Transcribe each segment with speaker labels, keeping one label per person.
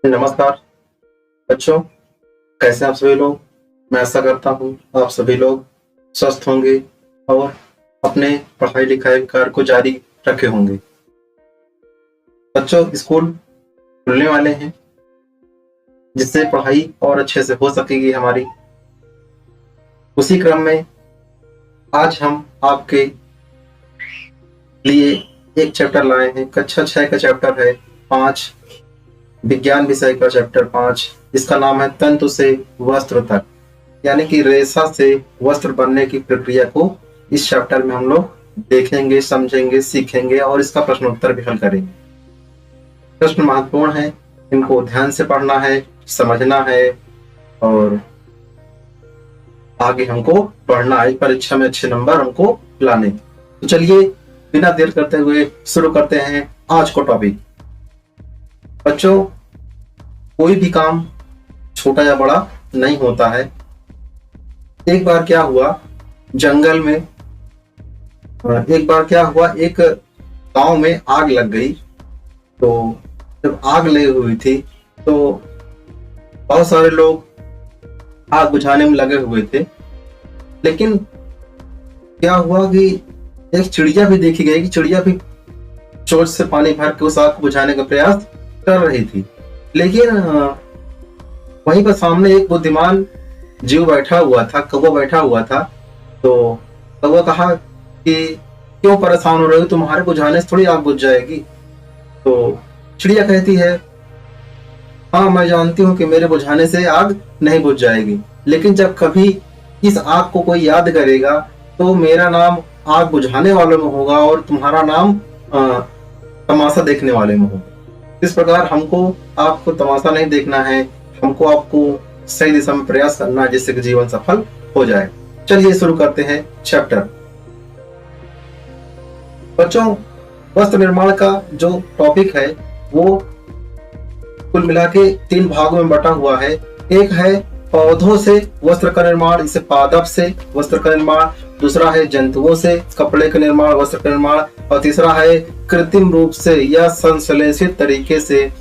Speaker 1: नमस्कार बच्चों, कैसे हैं आप सभी लोग। मैं आशा करता हूँ आप सभी लोग स्वस्थ होंगे और अपने पढ़ाई लिखाई कार्य को जारी रखे होंगे। बच्चों, स्कूल खुलने वाले हैं जिससे पढ़ाई और अच्छे से हो सकेगी हमारी। उसी क्रम में आज हम आपके लिए एक चैप्टर लाए हैं। कक्षा 6 का चैप्टर है 5, विज्ञान विषय का चैप्टर 5। इसका नाम है तंतु से वस्त्र तक, यानी कि रेशा से वस्त्र बनने की प्रक्रिया को इस चैप्टर में हम लोग देखेंगे, समझेंगे, सीखेंगे और इसका प्रश्नोत्तर भी हल करेंगे। प्रश्न महत्वपूर्ण है, इनको ध्यान से पढ़ना है, समझना है और आगे हमको पढ़ना है। परीक्षा में अच्छे नंबर हमको लाने। तो चलिए बिना देर करते हुए शुरू करते हैं आज को टॉपिक। बच्चों, कोई भी काम छोटा या बड़ा नहीं होता है। एक बार क्या हुआ जंगल में, एक गांव में आग लग गई। तो जब आग लगी हुई थी तो बहुत सारे लोग आग बुझाने में लगे हुए थे। लेकिन क्या हुआ कि एक चिड़िया भी देखी गई कि चिड़िया भी चोंच से पानी भर के उस आग को बुझाने का प्रयास कर रही थी। लेकिन वहीं पर सामने एक बुद्धिमान जीव बैठा हुआ था, कौवा बैठा हुआ था। तो कौवा कहा कि क्यों परेशान हो रहे हो, तुम्हारे बुझाने से थोड़ी आग बुझ जाएगी। तो चिड़िया कहती है, हाँ मैं जानती हूँ कि मेरे बुझाने से आग नहीं बुझ जाएगी, लेकिन जब कभी इस आग को कोई याद करेगा तो मेरा नाम आग बुझाने वालों में होगा और तुम्हारा नाम तमाशा देखने वाले में होगा। इस प्रकार हमको आपको तमाशा नहीं देखना है, हमको आपको सही दिशा में प्रयास करना है जिससे कि जीवन सफल हो जाए। चलिए शुरू करते हैं चैप्टर। बच्चों, वस्त्र निर्माण का जो टॉपिक है वो कुल मिला के 3 भागों में बटा हुआ है। एक है पौधों से वस्त्र का निर्माण, इसे पादप से वस्त्र का निर्माण। दूसरा है जंतुओं से कपड़े का निर्माण, वस्त्र का निर्माण। और तीसरा है कृत्रिम रूप से या संश्लेषित तरीके से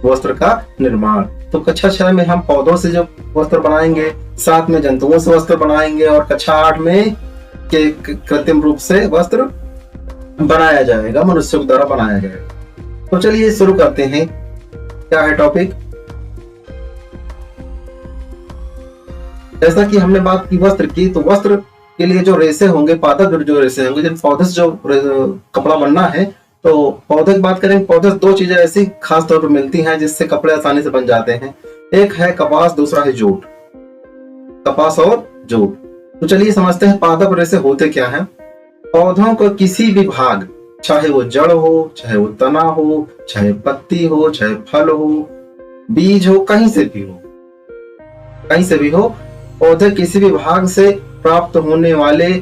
Speaker 1: वस्त्र का निर्माण। तो कक्षा 6 में हम पौधों से जो वस्त्र बनाएंगे, साथ में जंतुओं से वस्त्र बनाएंगे और कक्षा 8 में कृत्रिम रूप से वस्त्र बनाया जाएगा, मनुष्यों द्वारा बनाया जाएगा। तो चलिए शुरू करते हैं। क्या है टॉपिक? जैसा कि हमने बात की वस्त्र की, तो वस्त्र के लिए जो रेशे होंगे, पादप जो रेशे होंगे, जिन पौधे से जो कपड़ा बनना है, तो पौधे की बात करें, पौधे से 2 चीजें ऐसी खास तौर पर मिलती हैं जिससे कपड़े आसानी से बन जाते हैं। एक है कपास, दूसरा है जूट। कपास और जूट। तो चलिए समझते हैं पादप रेशे होते क्या हैं। पौधों को किसी भी भाग, चाहे वो जड़ हो, चाहे वो तना हो, चाहे पत्ती हो, चाहे फल हो, बीज हो, कहीं से भी हो, पौधे किसी भी भाग से प्राप्त होने वाले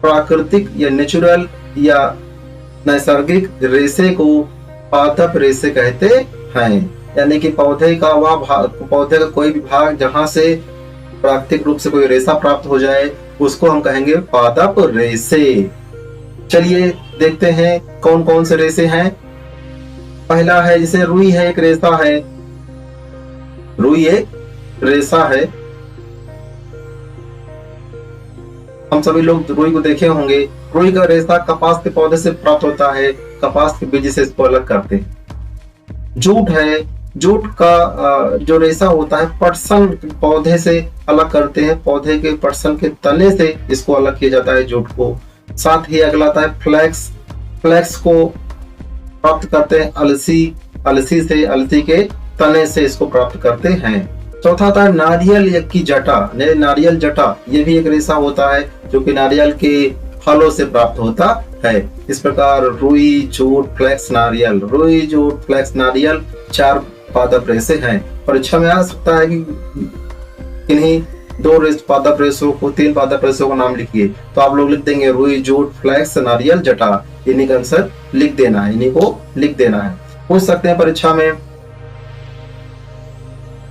Speaker 1: प्राकृतिक या नेचुरल या नैसर्गिक रेशे को पादप रेशे कहते हैं। यानी कि पौधे का कोई भी भाग जहां से प्राकृतिक रूप से कोई रेशा प्राप्त हो जाए उसको हम कहेंगे पादप रेशे। चलिए देखते हैं कौन कौन से रेशे हैं। पहला है, जैसे रुई है, एक रेशा है। रुई एक रेशा है। हम सभी लोग रुई को देखे होंगे। रुई का रेशा कपास के पौधे से प्राप्त होता है, कपास के बीज से इसको अलग करते हैं। जूट है, जूट का जो रेशा होता है पटसन पौधे से अलग करते हैं, पौधे के पटसन के तने से इसको अलग किया जाता है जूट को। साथ ही अगला आता है फ्लैक्स। फ्लैक्स को प्राप्त करते हैं अलसी से, अलसी के तने से इसको प्राप्त करते हैं। चौथा आता है नारियल की जटा, नारियल जटा, ये भी एक रेशा होता है जो कि नारियल के फलों से प्राप्त होता है। इस प्रकार रुई, जूट, फ्लैक्स, नारियल, रुई, जूट, फ्लैक्स, नारियल 4 पादप रेशे हैं। परीक्षा में आ सकता है कि इन्हीं 2 पादप रेशों को, 3 पादप रेशों को नाम लिखिए, तो आप लोग लिख देंगे रुई, जूट, फ्लैक्स, नारियल, जटा। इन्हीं का आंसर लिख देना है, इन्हीं को लिख देना है। पूछ सकते हैं परीक्षा में,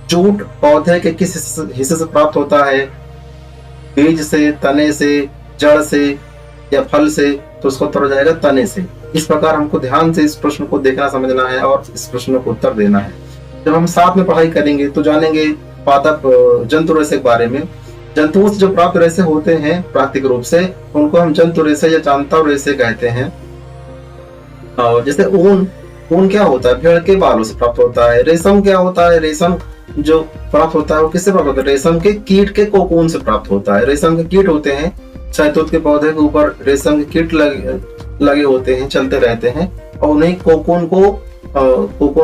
Speaker 1: जूट पौधे के किस हिस्से से प्राप्त होता है? बीज से, तने से, जड़ से या फल से? तो उसका उत्तर हो जाएगा तने से। इस प्रकार हमको ध्यान से इस प्रश्न को देखना, समझना है और इस प्रश्न को उत्तर देना है। जब हम साथ में पढ़ाई करेंगे तो जानेंगे पादप जंतु रेशे के बारे में। जंतुओं से जो प्राप्त रेशे होते हैं प्राकृतिक रूप से, उनको हम जंतु रेशे या जानता रेशे कहते हैं। और जैसे ऊन, ऊन क्या होता है? भेड़ के बालों से प्राप्त होता है। रेशम क्या होता है? रेशम जो प्राप्त होता है वो किससे प्राप्त होता है? रेशम के कीट के कोकून से प्राप्त होता है। रेशम के कीट होते हैं, शहतूत के पौधे के ऊपर रेशम के कीट लगे होते हैं, चलते रहते हैं, और उन्हीं कोकून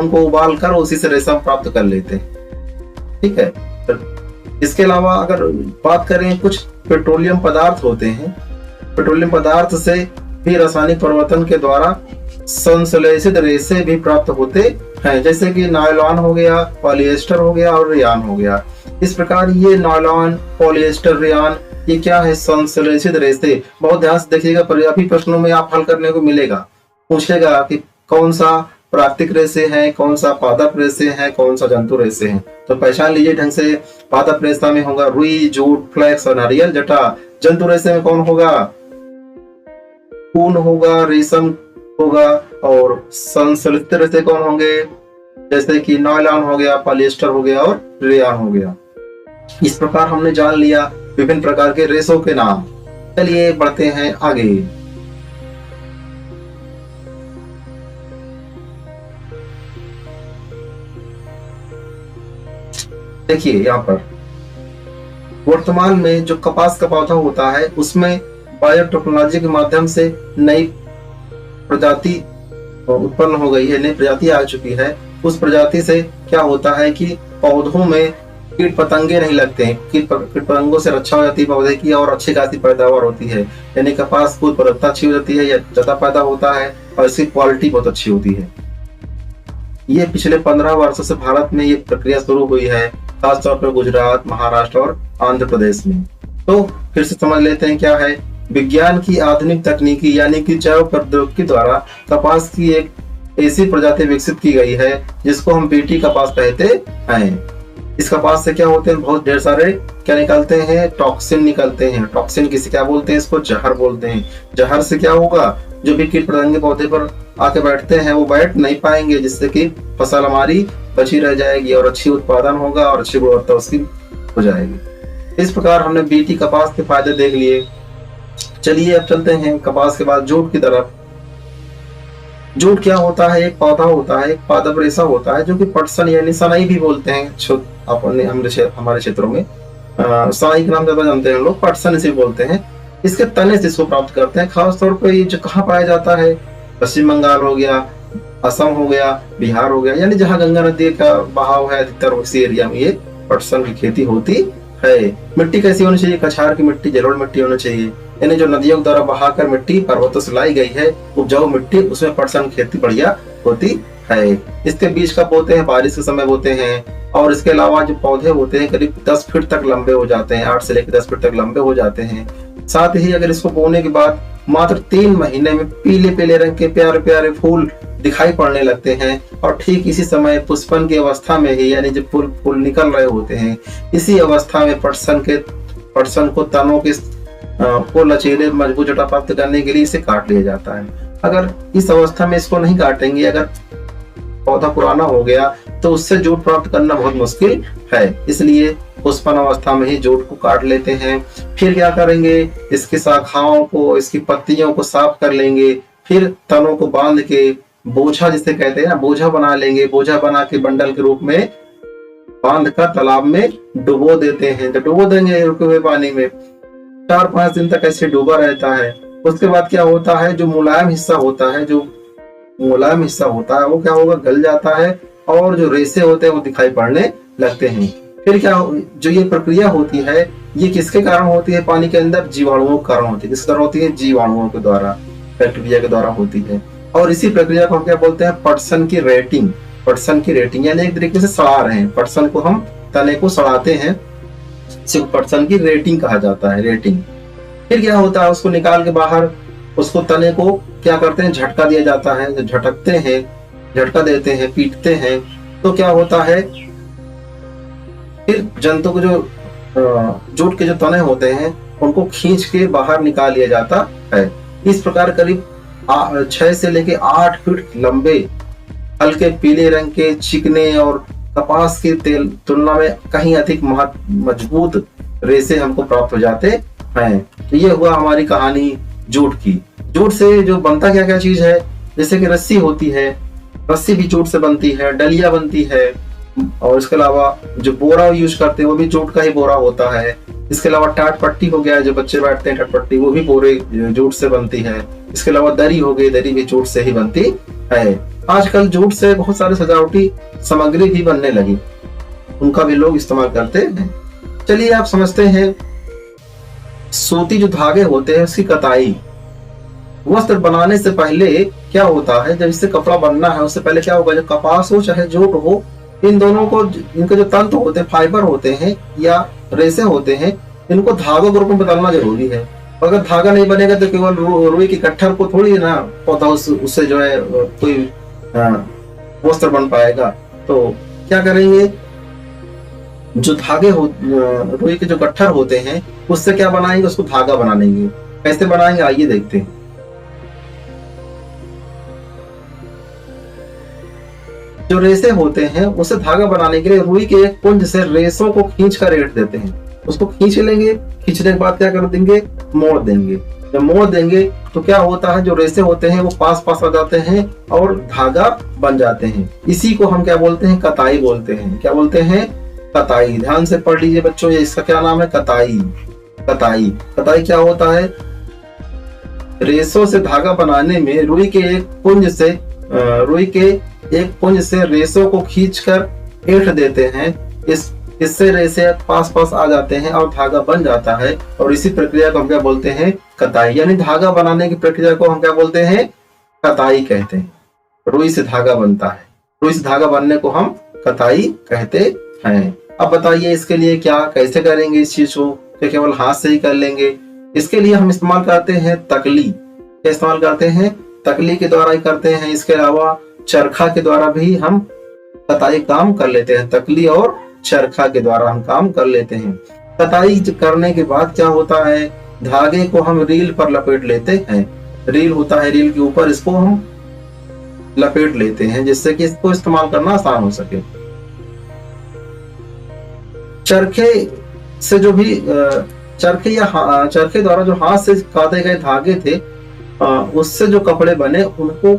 Speaker 1: को उबाल कर उसी से रेशम प्राप्त कर लेते हैं। ठीक है। इसके अलावा अगर बात करें, कुछ पेट्रोलियम पदार्थ होते हैं। पेट्रोलियम पदार्थ से भी रासायनिक परिवर्तन के द्वारा संश्लेषित रेशे भी प्राप्त होते हैं, जैसे कि नायलॉन हो गया, पॉलिएस्टर हो गया और रेयान हो गया। इस प्रकार ये नायलॉन, पॉलिएस्टर, रेयान, ये क्या है? संश्लेषित रेशे। बहुत ध्यान से देखिएगा, अभी प्रश्नों में आप हल करने को मिलेगा, पूछेगा कि कौन सा प्राकृतिक रेशे है, कौन सा पादप रेशे है, कौन सा जंतु रेशे है। तो पहचान लीजिए ढंग से। पादप रेशा में होगा रुई, जूट, फ्लैक्स और नारियल जटा। जंतु रेशे में कौन होगा? ऊन होगा, रेशम होगा, और संश्लेषित रेशे कौन होंगे? जैसे कि नायलॉन हो गया, पॉलिएस्टर हो गया और रेयान हो गया। इस प्रकार हमने जान लिया विभिन्न प्रकार के रेशों के नाम। चलिए बढ़ते हैं आगे। देखिए यहाँ पर वर्तमान में जो कपास का पौधा होता है उसमें बायोटेक्नोलॉजी के माध्यम से नई प्रजाति उत्पन्न हो गई है, नई प्रजाति आ चुकी है। उस प्रजाति से क्या होता है कि पौधों में कीट पतंगे नहीं लगते हैं, कीट पतंगों से रक्षा हो जाती है पौधे की, और अच्छी खासी पैदावार होती है। यानी कपास की उत्पादकता अच्छी हो जाती है, या ज्यादा पैदा होता है, और इसकी क्वालिटी बहुत अच्छी होती है। ये पिछले 15 वर्षों से भारत में ये प्रक्रिया शुरू हुई है, खासतौर पर गुजरात, महाराष्ट्र और आंध्र प्रदेश में। तो फिर से समझ लेते हैं क्या है। विज्ञान की आधुनिक तकनीकी यानी कि जैव प्रौद्योगिकी द्वारा कपास की एक ऐसी प्रजाति विकसित की गई है जिसको हम बीटी कपास कहते हैं। इस कपास से क्या होते हैं? बहुत ढेर सारे क्या निकलते हैं? टॉक्सिन निकलते हैं। टॉक्सिन किसे क्या बोलते हैं? इसको जहर बोलते हैं। जहर से क्या होगा? जो भी कीट पतंगे पौधे पर आके बैठते हैं वो बैठ नहीं पाएंगे, जिससे कि फसल हमारी बची रह जाएगी और अच्छी उत्पादन होगा और अच्छी गुणवत्ता उसकी हो जाएगी। इस प्रकार हमने बीटी कपास के फायदे देख लिए। चलिए अब चलते हैं कपास के बाद जूट की तरफ। जूट क्या होता है? एक पौधा होता है, एक पादप रेशा होता है, जो कि पटसन यानी सनई भी बोलते हैं हमारे क्षेत्रों में। सनई के नाम ज्यादा जानते हैं लोग, पटसन इसे बोलते हैं। इसके तने से इसको प्राप्त करते हैं। खासतौर पर ये जो कहाँ पाया जाता है? पश्चिम बंगाल हो गया, असम हो गया, बिहार हो गया, यानी जहाँ गंगा नदी का बहाव है अधिकतर उसी एरिया में ये पटसन की खेती होती है। मिट्टी कैसी होनी चाहिए? कछार की मिट्टी, जलोढ़ मिट्टी होनी चाहिए। यानी जो नदियों द्वारा बहाकर मिट्टी पर्वतों से लाई गई है, उपजाऊ मिट्टी, उसमें पटसन खेती बढ़िया होती है। इसके बीज कब बोते हैं? बारिश के समय बोते हैं। और इसके अलावा जो पौधे होते हैं करीब 10 फीट तक लंबे हो जाते हैं, 8 से लेकर 10 फीट तक लंबे हो जाते हैं। साथ ही अगर इसको बोने के बाद मात्र 3 महीने में पीले पीले रंग के प्यारे प्यारे फूल दिखाई पड़ने लगते हैं। और ठीक इसी समय पुष्पन की अवस्था में ही, यानी जब फूल निकल रहे होते हैं, इसी अवस्था में पटसन को तनों के को लचीले मजबूत जटा प्राप्त करने के लिए इसे काट लिया जाता है। अगर इस अवस्था में इसको नहीं काटेंगे, अगर पौधा पुराना हो गया, तो उससे जूट प्राप्त करना बहुत मुश्किल है। इसलिए पुष्पन अवस्था में ही जूट को काट लेते हैं। फिर क्या करेंगे? इसकी शाखाओं को, इसकी पत्तियों को साफ कर लेंगे। फिर तनों को बांध के बोझा जिसे कहते हैं ना, बोझा बना लेंगे। बोझा बना के बंडल के रूप में बांध कर तालाब में डुबो देते हैं। जब डुबो देंगे रुके हुए पानी में 4-5 दिन तक ऐसे डूबा रहता है। उसके बाद क्या होता है? जो मुलायम हिस्सा होता है वो क्या होगा? गल जाता है, और जो रेशे होते हैं वो दिखाई पड़ने लगते हैं। फिर क्या जो ये प्रक्रिया होती है, ये किसके कारण होती है? पानी के अंदर जीवाणुओं के कारण होती है। किस तरह होती है? जीवाणुओं के द्वारा, बैक्टीरिया के द्वारा होती है। और इसी प्रक्रिया को हम क्या बोलते हैं? पटसन की रेटिंग। पटसन की रेटिंग यानी एक तरीके से सड़ा रहे हैं। पटसन को हम तने को सड़ाते हैं, सिर्फ पटसन की रेटिंग कहा जाता है, रेटिंग। फिर क्या होता है? उसको निकाल के बाहर उसको तने को क्या करते हैं? झटका दिया जाता है। जब झटकते हैं, झटका देते हैं, पीटते हैं, तो क्या होता है? फिर जंतु को जो जूट के जो तने होते हैं उनको खींच के बाहर निकाल लिया जाता है। इस प्रकार करीब 6 से लेके 8 फीट लंबे, हल्के पीले रंग के चिकने और कपास के तेल तुलना में कहीं अधिक मजबूत रेशे हमको प्राप्त हो जाते हैं। तो ये हुआ हमारी कहानी जूट की। जूट से जो बनता क्या क्या चीज है, जैसे कि रस्सी होती है, रस्सी भी जूट से बनती है, डलिया बनती है, और इसके अलावा जो बोरा यूज करते हैं वो भी जूट का ही बोरा होता है। इसके अलावा टाट पट्टी हो गया, जो बच्चे बैठते हैं टाट पट्टी, वो भी बोरे जूट से बनती है। इसके अलावा दरी हो गई, दरी भी जूट से ही बनती है। आजकल जूट से बहुत सारे सजावटी सामग्री भी बनने लगी, उनका भी लोग इस्तेमाल करते हैं। चलिए आप समझते हैं सूती जो धागे होते हैं उसकी कताई। वस्त्र बनाने से पहले क्या होता है, जब इससे कपड़ा बनना है उससे पहले क्या होगा, जो कपास हो चाहे जूट हो, इन दोनों को, इनके जो तंतु होते हैं, फाइबर होते हैं या रेशे होते हैं, इनको धागों के रूप में बदलना जरूरी है। अगर धागा नहीं बनेगा तो केवल रुई की गट्ठर को थोड़ी ना पौधा उससे जो है कोई वस्त्र बन पाएगा। तो क्या करेंगे, जो धागे हो, रुई के जो गट्ठर होते हैं उससे क्या बनाएंगे, उसको धागा बना लेंगे। कैसे बनाएंगे आइए देखते हैं। जो रेशे होते हैं उसे धागा बनाने के लिए रुई के एक पुंज से रेशों को खींच कर रेट देते हैं। उसको खींच लेंगे, खींचने के बाद क्या कर देंगे, मोड़ देंगे। जब मोड़ देंगे तो क्या होता है, जो रेशे होते हैं वो पास पास आ जाते हैं और धागा बन जाते हैं। इसी को हम क्या बोलते हैं, कताई बोलते हैं। क्या बोलते हैं, कताई। ध्यान से पढ़ लीजिए बच्चों, ये इसका क्या नाम है, कताई। कताई, कताई क्या होता है, रेशों से धागा बनाने में रुई के एक पुंज से रेशों को खींचकर ऐंठ देते हैं। इससे रेशे पास पास आ जाते हैं और धागा बन जाता है, और इसी प्रक्रिया को हम क्या बोलते हैं, कताई। यानी धागा बनाने की प्रक्रिया को हम क्या बोलते हैं, कताई कहते हैं। रुई से धागा बनता है, रुई से धागा बनने को हम कताई कहते हैं। अब बताइए इसके लिए क्या कैसे करेंगे इस चीज को, क्या केवल हाथ से ही कर लेंगे? इसके लिए हम इस्तेमाल करते हैं तकली। क्या इस्तेमाल करते हैं, तकली के द्वारा ही करते हैं। इसके अलावा चरखा के द्वारा भी हम कताई काम कर लेते हैं। तकली और चरखा के द्वारा हम काम कर लेते हैं। कताई करने के बाद क्या होता है, धागे को हम रील पर लपेट लेते हैं। रील होता है, रील के ऊपर इसको हम लपेट लेते हैं, जिससे कि इसको इस्तेमाल करना आसान हो सके। चरखे से जो भी चरखे द्वारा जो हाथ से काटे गए धागे थे, उससे जो कपड़े बने उनको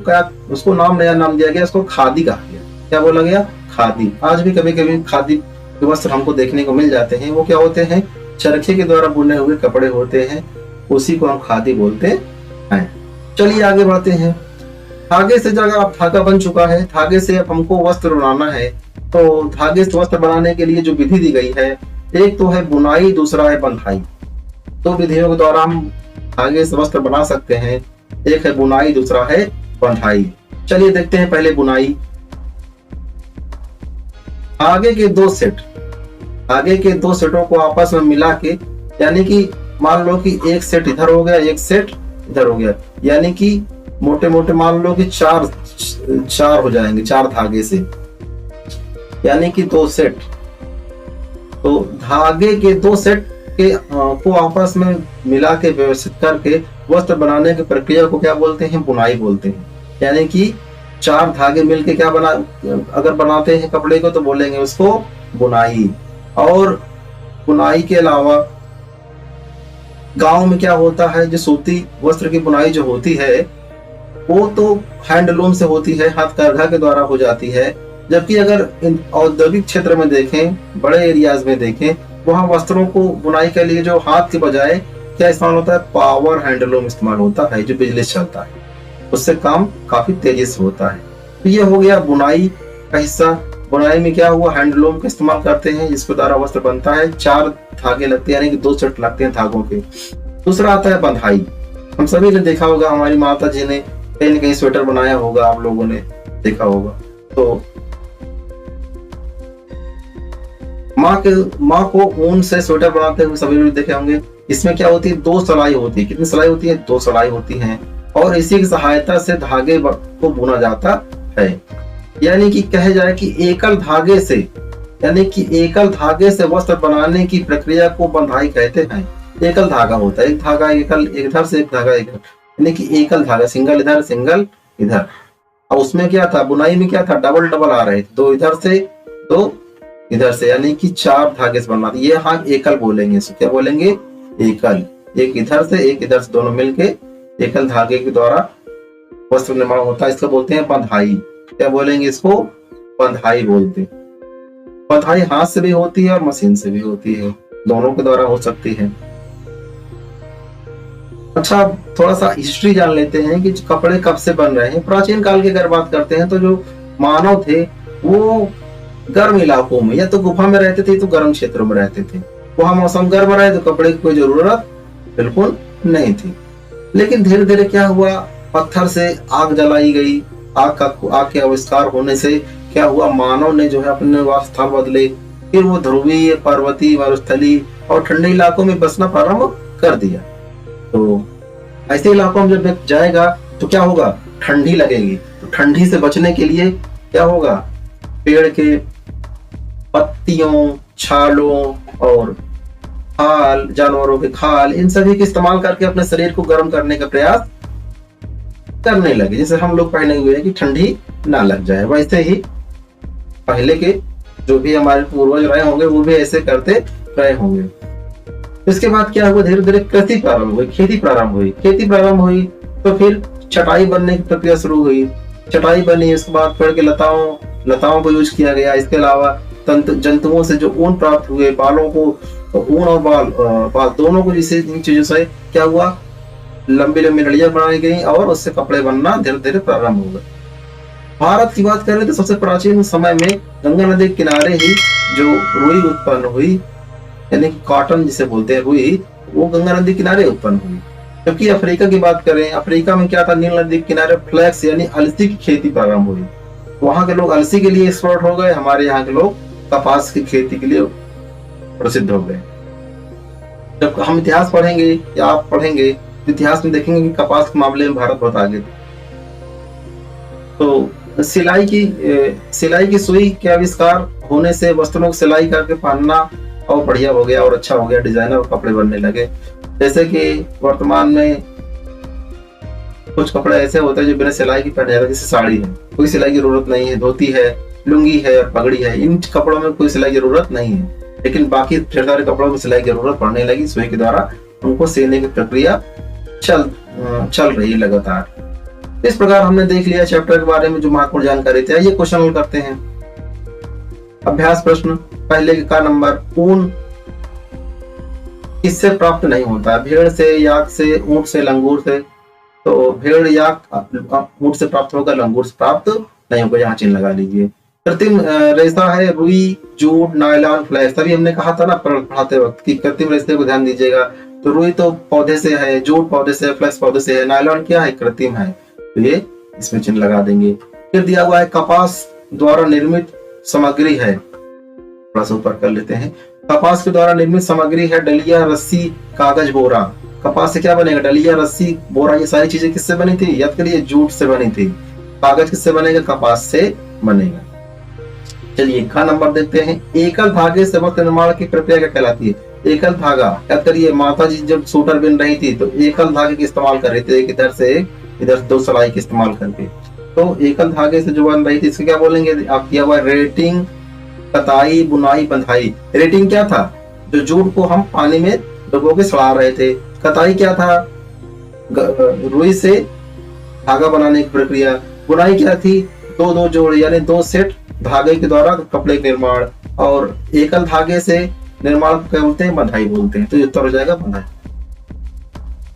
Speaker 1: उसको नया नाम दिया गया, उसको खादी कहा गया। क्या बोला गया, खादी। आज भी कभी कभी खादी के वस्त्र हमको देखने को मिल जाते हैं। वो क्या होते हैं, चरखे के द्वारा बुने हुए कपड़े होते हैं, उसी को हम खादी बोलते हैं। चलिए आगे बढ़ते हैं। धागे से जगह अब धागा बन चुका है, धागे से अब हमको वस्त्र बनाना है। तो धागे से वस्त्र बनाने के लिए जो विधि दी गई है, एक तो है बुनाई, दूसरा है बंधाई। दो विधियों के द्वारा हम धागे से वस्त्र बना सकते हैं, एक है बुनाई, दूसरा है बंधाई। चलिए देखते हैं पहले बुनाई। आगे के दो सेटों को आपस में मिला के, यानी कि मान लो कि एक सेट इधर हो गया, एक सेट इधर हो गया, यानी कि मोटे मोटे मान लो कि चार हो जाएंगे, 4 धागे से, यानी कि 2 सेट। तो धागे के 2 सेट के को आपस में मिला के व्यवस्थित करके वस्त्र बनाने की प्रक्रिया को क्या बोलते हैं, बुनाई बोलते हैं। यानी कि 4 धागे मिलके क्या अगर बनाते हैं कपड़े को तो बोलेंगे उसको बुनाई। और बुनाई के अलावा गांव में क्या होता है, जो सूती वस्त्र की बुनाई जो होती है वो तो हैंडलूम से होती है, हाथकरघा के द्वारा हो जाती है। जबकि अगर औद्योगिक क्षेत्र में देखें, बड़े एरियाज में देखें, वहां वस्त्रों को बुनाई के लिए जो हाथ के बजाय क्या इस्तेमाल होता है, पावर हैंडलूम इस्तेमाल होता है, जो बिजली से चलता है। उससे काम काफी तेजी से होता है। तो ये हो गया बुनाई का हिस्सा। बुनाई में क्या हुआ, हैंडलूम का इस्तेमाल करते हैं, जिसके द्वारा वस्त्र बनता है। 4 धागे लगते हैं, यानी कि 2 सेट लगते हैं धागों के। दूसरा आता है बंधाई। हम सभी ने देखा होगा, हमारी माता जी ने कहीं न कहीं स्वेटर बनाया होगा, आप लोगों ने देखा होगा। तो माँ को ऊन से स्वेटर बनाते हुए सभी लोग देखे होंगे। इसमें क्या होती है, 2 सलाई होती है। कितनी सलाई होती है, 2 सलाई होती है, और इसी की सहायता से धागे को बुना जाता है। यानी कि कहे जाए कि एकल धागे से वस्त्र बनाने की प्रक्रिया को बंधाई कहते हैं। एकल धागा होता है, एक धागा एकल, एक इधर से एक धागा एकल, यानी कि एकल धागा, सिंगल इधर सिंगल इधर। अब उसमें क्या था, बुनाई में क्या था, डबल आ रहे थे, 2 इधर से तो इधर से, यानी कि 4 धागे से बनना। ये हाँ एकल बोलेंगे, इसको क्या बोलेंगे? एकल। एक इधर से एक इधर से, दोनों मिलके एकल धागे के द्वारा वस्त्र निर्माण होता है। इसको बोलते हैं बंधाई। क्या बोलेंगे इसको? बंधाई बोलते हैं। बंधाई हाथ से भी होती है और मशीन से भी होती है, दोनों के द्वारा हो सकती है। अच्छा, थोड़ा सा हिस्ट्री जान लेते हैं कि कपड़े कब से बन रहे हैं। प्राचीन काल की अगर बात करते हैं तो जो मानव थे वो गर्म इलाकों में, या तो गुफा में रहते थे तो गर्म क्षेत्रों में रहते थे। वहां मौसम गर्म रहे तो कपड़े की कोई जरूरत बिल्कुल नहीं थी। लेकिन धीरे धीरे क्या हुआ, पत्थर से आग जलाई गई। आग के आविष्कार होने से क्या हुआ, मानव ने जो है अपने निवास स्थान बदले। फिर वो ध्रुवीय, पर्वतीय, मरुस्थलीय और ठंडे इलाकों में बसना प्रारंभ कर दिया। तो ऐसे इलाकों में जब व्यक्ति जाएगा तो क्या होगा, ठंडी लगेगी। तो ठंडी से बचने के लिए क्या होगा, पेड़ के पत्तियों, छालों और खाल, जानवरों के खाल, इन सभी के इस्तेमाल करके अपने शरीर को गर्म करने का प्रयास करने लगे। जैसे हम लोग पहने हुए हैं कि ठंडी ना लग जाए, वैसे ही पहले के जो भी हमारे पूर्वज रहे होंगे वो भी ऐसे करते रहे होंगे। इसके बाद क्या हुआ, धीरे धीरे कृषि प्रारंभ हुई, खेती प्रारंभ हुई। खेती प्रारंभ हुई तो फिर चटाई बनने की प्रक्रिया शुरू हुई। चटाई बनी, उसके बाद पेड़ के लताओं को यूज किया गया। इसके अलावा जंतुओं से जो ऊन प्राप्त हुए, बालों को, तो ऊन और बाल दोनों को, जिससे इन चीजों से क्या हुआ, लंबी लंबी लड़ियां बनाई गई और उससे कपड़े बनना धीरे धीरे प्रारंभ हो गए। भारत की बात करें तो सबसे प्राचीन समय में गंगा नदी के किनारे ही जो रुई उत्पन्न हुई, यानी कि कॉटन जिसे बोलते हैं रुई, वो गंगा नदी किनारे उत्पन्न हुई। जबकि अफ्रीका की बात करें, अफ्रीका में क्या था, नील नदी के किनारे फ्लैक्स यानी अलसी की खेती प्रारंभ हुई। वहां के लोग अलसी के लिए एक्सपर्ट हो गए, हमारे यहाँ के लोग कपास की खेती के लिए प्रसिद्ध हो गए। जब हम इतिहास पढ़ेंगे या आप पढ़ेंगे तो इतिहास में देखेंगे कि कपास के मामले में भारत बहुत आगे था। तो सिलाई की सुई के आविष्कार होने से वस्त्रों को सिलाई करके पहनना और बढ़िया हो गया और अच्छा हो गया, डिजाइनर कपड़े बनने लगे। जैसे कि वर्तमान में कुछ कपड़े ऐसे होते हैं जो बिना सिलाई की पहने जाते हैं, जैसे साड़ी है, कोई सिलाई की जरूरत नहीं है, धोती है, लुंगी है और पगड़ी है, इन कपड़ों में कोई सिलाई की जरूरत नहीं है। लेकिन बाकी ढेर सारे कपड़ों में सिलाई की जरूरत पड़ने लगी, सुई के द्वारा उनको सीने की प्रक्रिया चल रही है लगातार। इस प्रकार हमने देख लिया चैप्टर के बारे में जो महत्वपूर्ण जानकारी थी। ये क्वेश्चन हल करते हैं। अभ्यास प्रश्न पहले का नंबर, ऊन किससे प्राप्त नहीं होता? भेड़ से, याक से, ऊंट से, लंगूर से। तो भेड़ याक ऊंट से प्राप्त होगा, लंगूर से प्राप्त नहीं होगा, यहाँ चिन्ह लगा लीजिए। कृत्रिम रेशा है रुई, जूट, नायलॉन, फ्लैक्स। तभी हमने कहा था ना पढ़ाते वक्त कि कृत्रिम रेशे को ध्यान दीजिएगा। तो रुई तो पौधे से है, जूट पौधे से है, फ्लैक्स पौधे से है, नायलॉन क्या है, कृत्रिम है। तो ये इसमें चिन्ह लगा देंगे। फिर दिया हुआ है कपास द्वारा निर्मित सामग्री है, थोड़ा सा ऊपर कर लेते हैं। कपास के द्वारा निर्मित सामग्री है डलिया, रस्सी, कागज, बोरा। कपास से क्या बनेगा, डलिया, रस्सी, बोरा, ये सारी चीजें किससे बनी थी, याद करिए, जूट से बनी थी। कागज किससे बनेगा, कपास से बनेगा। चलिए का नंबर देखते हैं। एकल धागे से वस्त्र निर्माण की प्रक्रिया क्या कहलाती है? एकल धागा, याद करिए, माता जी जब सूटर बिन रही थी तो एकल धागे का इस्तेमाल कर रही थी, एक इधर से एक, इधर से दो सलाई के इस्तेमाल करके। तो एकल धागे से जो बन रही थी, इसको क्या बोलेंगे, आप दिया हुआ रेटिंग, कताई, बुनाई, बंधाई। रेटिंग क्या था, जो जूट को हम पानी में डुबो के सड़ा रहे थे। कताई क्या था, रुई से धागा बनाने की प्रक्रिया। बुनाई क्या थी, दो दो जोड़ यानी 2 सेट धागे के द्वारा कपड़े का निर्माण। और एकल धागे से निर्माण क्या बोलते हैं, बंधाई बोलते हैं। तो उत्तर हो जाएगा बंधाई।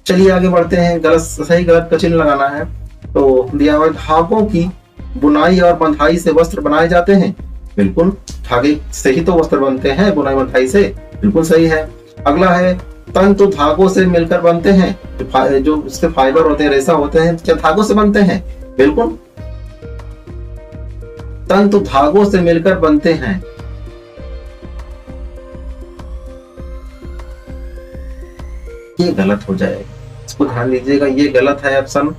Speaker 1: चलिए आगे बढ़ते हैं। गलत सही गलत का चिन्ह लगाना है। तो दिया हुआ धागों की बुनाई और बंधाई से वस्त्र बनाए जाते हैं। बिल्कुल, धागे से ही तो वस्त्र बनते हैं, बुनाई बंधाई से, बिल्कुल सही है। अगला है तंतु धागों से मिलकर बनते हैं। जो उसके फाइबर होते हैं, रेशा होते हैं, क्या धागों से बनते हैं? बिल्कुल, तंतु धागों से मिलकर बनते हैं। ये गलत हो जाएगा, इसको ध्यान दीजिएगा, ये गलत है ऑप्शन।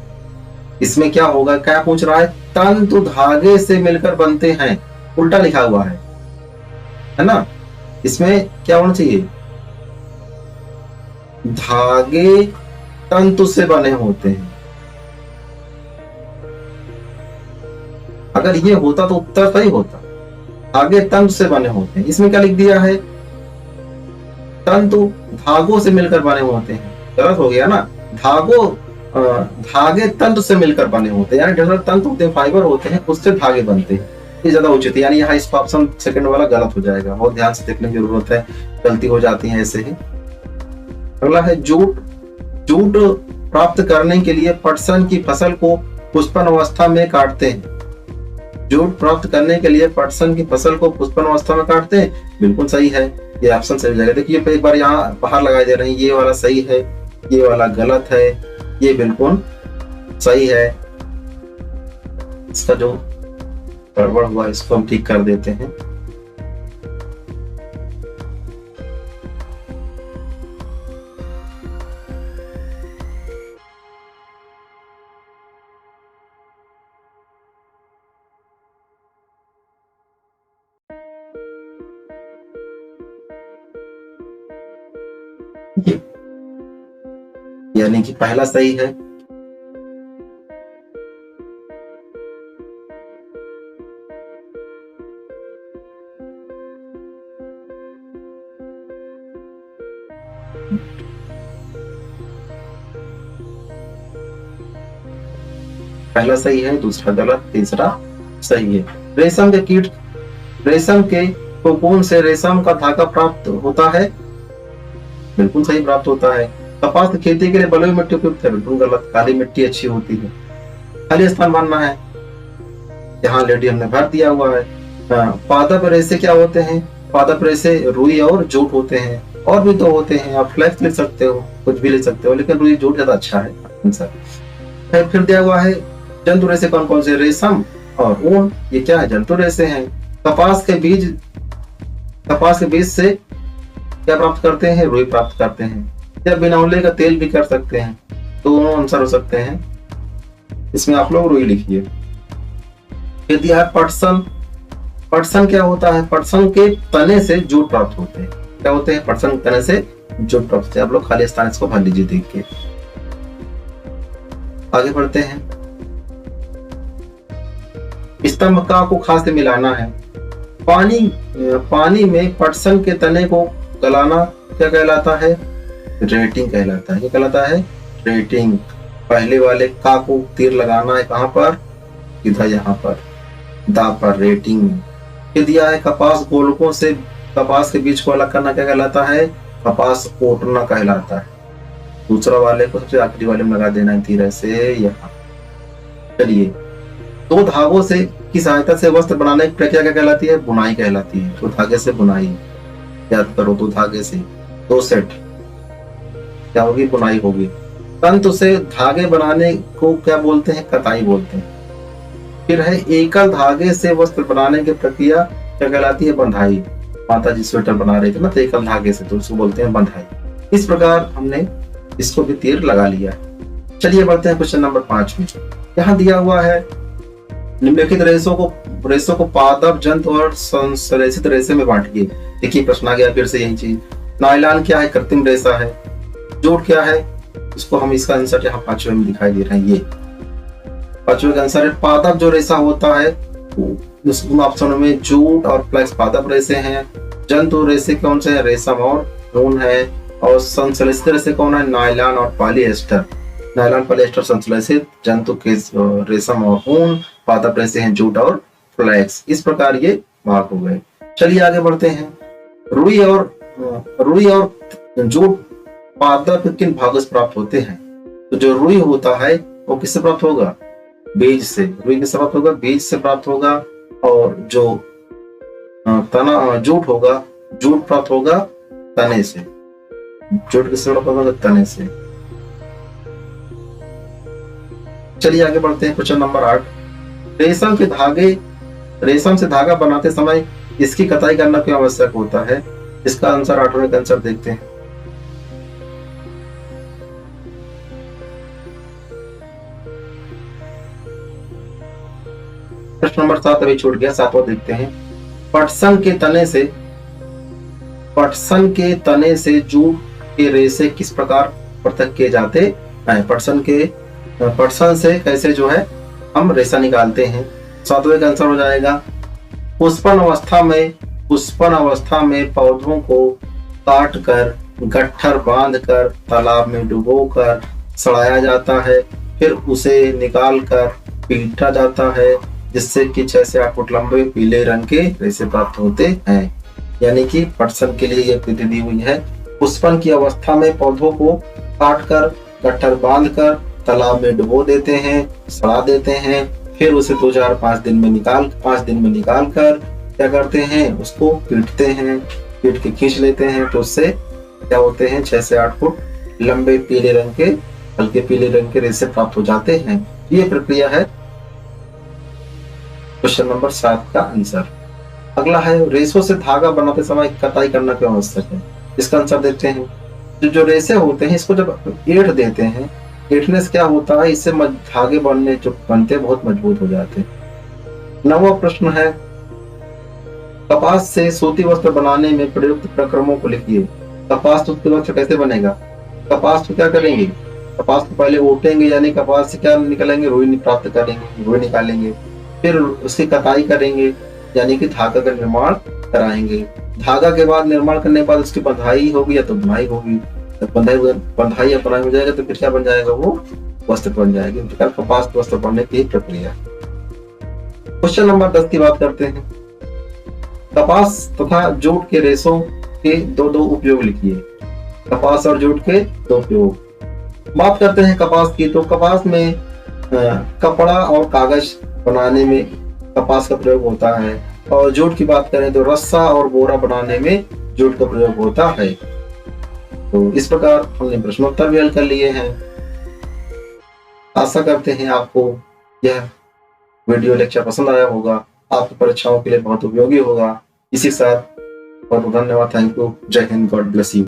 Speaker 1: इसमें क्या होगा, क्या पूछ रहा है, तंतु धागे से मिलकर बनते हैं, उल्टा लिखा हुआ है ना। इसमें क्या होना चाहिए, धागे तंतु से बने होते हैं। अगर ये होता तो उत्तर सही होता, धागे तंतु से बने होते हैं। इसमें क्या लिख दिया है, तंतु धागों से मिलकर बने होते हैं, गलत हो गया ना। धागे तंतु से मिलकर बने होते हैं, यानी ढेर सारे तंतु होते हैं, फाइबर होते हैं, उससे धागे बनते हैं, ये ज्यादा उचित है। यानी यहाँ इसका ऑप्शन सेकंड वाला गलत हो जाएगा, बहुत ध्यान से देखने की जरूरत है, गलती हो जाती है ऐसे ही। अगला है जूट। जूट प्राप्त करने के लिए पटसन की फसल को पुष्पन अवस्था में काटते हैं। जूट प्राप्त करने के लिए पटसन की फसल को पुष्पन अवस्था में काटते हैं, बिल्कुल सही है, ये ऑप्शन सही हो जाएगा। देखिए एक बार यहाँ बाहर लगाए दे रहे हैं, ये वाला सही है, ये वाला गलत है, ये बिल्कुल सही है। इसका जो गड़बड़ हुआ इसको हम ठीक कर देते हैं। यानी कि पहला सही है। पहला सही है, दूसरा गलत, तीसरा सही है। रेशम के कीट, रेशम के कोकून से रेशम का धागा प्राप्त होता है, बिल्कुल सही प्राप्त होता है। कपास की खेती के लिए बलुई मिट्टी उपयुक्त है, बिल्कुल गलत, काली मिट्टी अच्छी होती है। खाली स्थान भरना है, यहाँ लेडी हमने भर दिया हुआ है। पादप रेशे क्या होते हैं, पादप रेशे रुई और जूट होते हैं, और भी तो होते हैं, आप फ्लेक्स लिख सकते हो, कुछ भी लिख सकते हो, लेकिन रुई जूट ज्यादा अच्छा है आंसर। फिर दिया हुआ है जंतु रेशे कौन कौन से, रेशम और ऊन, ये क्या है, जंतु रेशे हैं। कपास के बीज से क्या प्राप्त करते हैं, रुई प्राप्त करते हैं। या बिनौले का तेल भी कर सकते हैं, दोनों आंसर हो सकते हैं, इसमें आप लोग रुई लिखिए। फिर दिया है पटसन। पटसन क्या होता है, पटसन के तने से जूट प्राप्त होते हैं। क्या होते हैं, पटसन के तने से जूट प्राप्त होते हैं। आप लोग खाली स्थान इसको भर लीजिए देख के। आगे बढ़ते हैं। स्तंभ का को खाद से मिलाना है। पानी में पटसन के तने को गलाना क्या कहलाता है, रेटिंग कहलाता है। क्या कहलाता है, रेटिंग। पहले वाले का को तीर लगाना है कहां पर, इधर यहाँ पर दा पर, रेटिंग। ये दिया है कपास गोलकों से कपास के बीज को अलग करना क्या कहलाता है, कपास ओटना कहलाता है। दूसरा वाले को सबसे आखिरी वाले में लगा देना है तीर से यहाँ। चलिए, दो धागों से की सहायता से वस्त्र बनाने की प्रक्रिया क्या कहलाती है, बुनाई कहलाती है। दो धागे से बुनाई, याद करो, दो धागे से दो सेट क्या होगी, बुनाई होगी। तंतु से धागे बनाने को क्या बोलते हैं, कताई बोलते हैं। फिर है एकल धागे से वस्त्र बनाने की प्रक्रिया क्या कहलाती है, बंधाई। माता जी स्वेटर बना रहे थे ना, तो एकल धागे से, तो उसको बोलते हैं बंधाई। इस प्रकार हमने इसको भी तीर लगा लिया। चलिए बढ़ते हैं क्वेश्चन नंबर 5 में। यहाँ दिया हुआ है निम्नलिखित रेशों को पादप, जंतु और संश्लेषित रेशे में बांटिए। देखिए प्रश्न आ गया फिर से यही चीज। नायलॉन क्या है, कृत्रिम रेशा है। जूट क्या है, इसको हम इसका आंसर यहाँ 5वें में दिखाई दे रहा है, ये 5वें का आंसर है। पादप जो रेशा होता है उन ऑप्शनों में जूट और फ्लेक्स पादप रेशे हैं। जंतु रेशे कौन से है, रेशम और ऊन है। और संश्लेषित रेशे कौन है, नायलॉन और पॉलिएस्टर। नायलॉन पॉलिएस्टर संश्लेषित, जंतु के रेशम और ऊन, पादप रेशे हैं जूट और फ्लेक्स। इस प्रकार ये भाग हो गए। चलिए आगे बढ़ते हैं। रुई और जूट पादप किन भागों से प्राप्त होते हैं, तो जो रुई होता है वो किससे प्राप्त होगा, बीज से। रुई किससे प्राप्त होगा, बीज से प्राप्त होगा। और जो तना जूट होगा, जूट प्राप्त होगा तने से। जूट किससे प्राप्त होगा, तने से। चलिए आगे बढ़ते हैं क्वेश्चन नंबर 8। रेशम से धागा बनाते समय इसकी कताई करना क्यों आवश्यक होता है, इसका आंसर 8वें का आंसर देखते हैं। प्रश्न नंबर 7 अभी छूट गया, 7वां देखते हैं। पटसन के तने से जूट के रेशे किस प्रकार पृथक किए जाते हैं। पटसन से कैसे जो है हम रेशा निकालते हैं, 7वें का आंसर हो जाएगा। पुष्पन अवस्था में पौधों को काट कर, गट्ठर बांध कर, तालाब में डुबो कर सड़ाया जाता है, फिर उसे निकाल कर पीटा जाता है, जिससे कि 6 से 8 फुट लंबे पीले रंग के रेशे प्राप्त होते हैं। यानी कि पटसन के लिए यह विधि दी हुई है। पुष्पन की अवस्था में पौधों को काट कर, गट्ठर बांध कर, तालाब में डुबो देते हैं, सड़ा देते हैं, फिर उसे 5 दिन में निकाल कर क्या करते हैं, उसको पीटते हैं, पीट के खींच लेते हैं, तो उससे क्या होते हैं, 6 से 8 फुट लंबे हल्के पीले रंग के रेशे प्राप्त हो जाते हैं। ये प्रक्रिया है क्वेश्चन नंबर 7 का आंसर। अगला है, रेशों से धागा बनाते समय कताई करना क्यों आवश्यक है? इसका आंसर देखते हैं। जो रेशे होते हैं, इसको जब एड़ देते हैं, एड़ने से क्या होता है, इससे धागे बनते बहुत मजबूत हो जाते हैं। 9वां प्रश्न है, कपास से सूती वस्त्र बनाने में प्रयुक्त प्रक्रमों को लिखिए। कपास सूती वस्त्र कैसे बनेगा? कपास को क्या करेंगे, कपास को पहले ओटेंगे, यानी कपास से क्या निकालेंगे, रुई प्राप्त करेंगे, रुई निकालेंगे, फिर उसकी कताई करेंगे, यानी कि धागा का निर्माण कराएंगे। धागा के बाद निर्माण करने के बाद उसकी बंधाई होगी या तो बुनाई होगी। जब बंधाई या बुनाई हो जाएगा तो फिर क्या बन जाएगा, वो वस्त्र बन जाएगी। कपास वस्त्र बनने की प्रक्रिया। क्वेश्चन नंबर 10 की बात करते हैं। कपास तथा जूट के रेशों के दो उपयोग लिखिए। कपास और जूट के 2 उपयोग। बात करते हैं कपास की, तो कपास में कपड़ा और कागज बनाने में कपास का प्रयोग होता है, और जूट की बात करें तो रस्सा और बोरा बनाने में जूट का प्रयोग होता है। तो इस प्रकार हमने प्रश्नोत्तर भी हल कर लिए हैं। आशा करते हैं आपको यह वीडियो लेक्चर पसंद आया होगा, आपकी परीक्षाओं के लिए बहुत उपयोगी होगा। इसी के साथ बहुत धन्यवाद। Thank you. जय हिंद। God bless you.